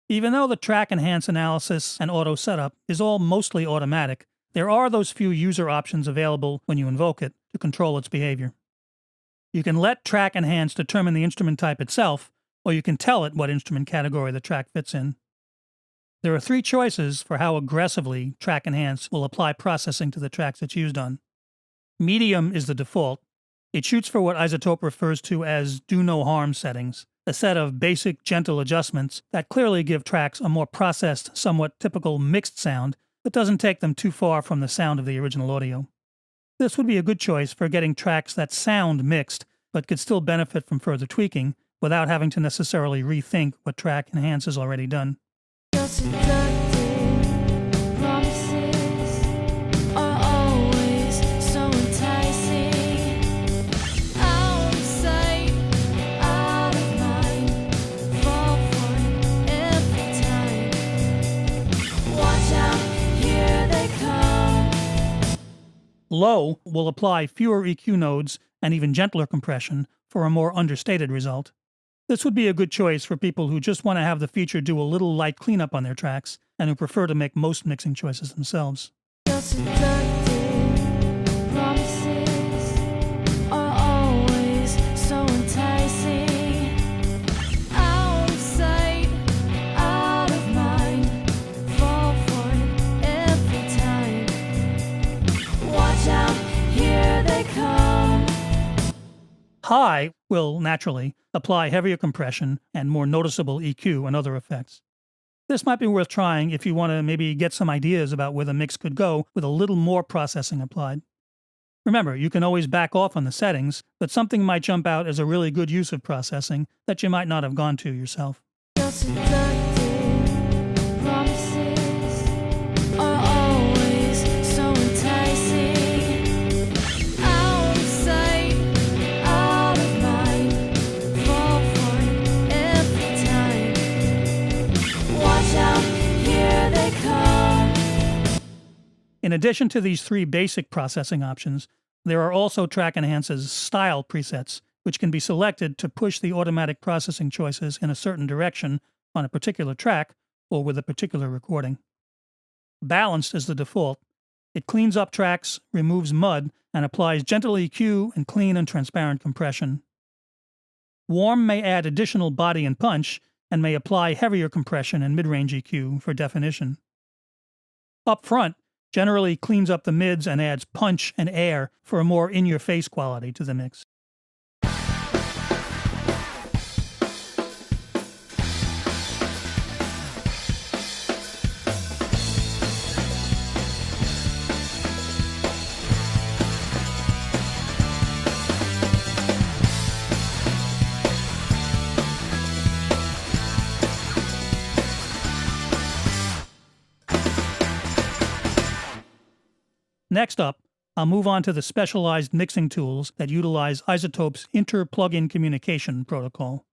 Even though the track enhance analysis and auto setup is all mostly automatic, there are those few user options available when you invoke it to control its behavior. You can let track enhance determine the instrument type itself, or you can tell it what instrument category the track fits in. There are three choices for how aggressively track enhance will apply processing to the tracks it's used on. Medium is the default. It shoots for what iZotope refers to as do no harm settings, a set of basic, gentle adjustments that clearly give tracks a more processed, somewhat typical mixed sound that doesn't take them too far from the sound of the original audio. This would be a good choice for getting tracks that sound mixed but could still benefit from further tweaking without having to necessarily rethink what track enhance has already done. Low will apply fewer EQ nodes and even gentler compression for a more understated result. This would be a good choice for people who just want to have the feature do a little light cleanup on their tracks and who prefer to make most mixing choices themselves. High will, naturally, apply heavier compression and more noticeable EQ and other effects. This might be worth trying if you want to maybe get some ideas about where the mix could go with a little more processing applied. Remember, you can always back off on the settings, but something might jump out as a really good use of processing that you might not have gone to yourself. In addition to these three basic processing options, there are also Track Enhance's style presets, which can be selected to push the automatic processing choices in a certain direction on a particular track or with a particular recording. Balanced is the default. It cleans up tracks, removes mud, and applies gentle EQ and clean and transparent compression. Warm may add additional body and punch, and may apply heavier compression and mid-range EQ for definition. Up front, generally cleans up the mids and adds punch and air for a more in-your-face quality to the mix. Next up, I'll move on to the specialized mixing tools that utilize iZotope's inter-plugin communication protocol.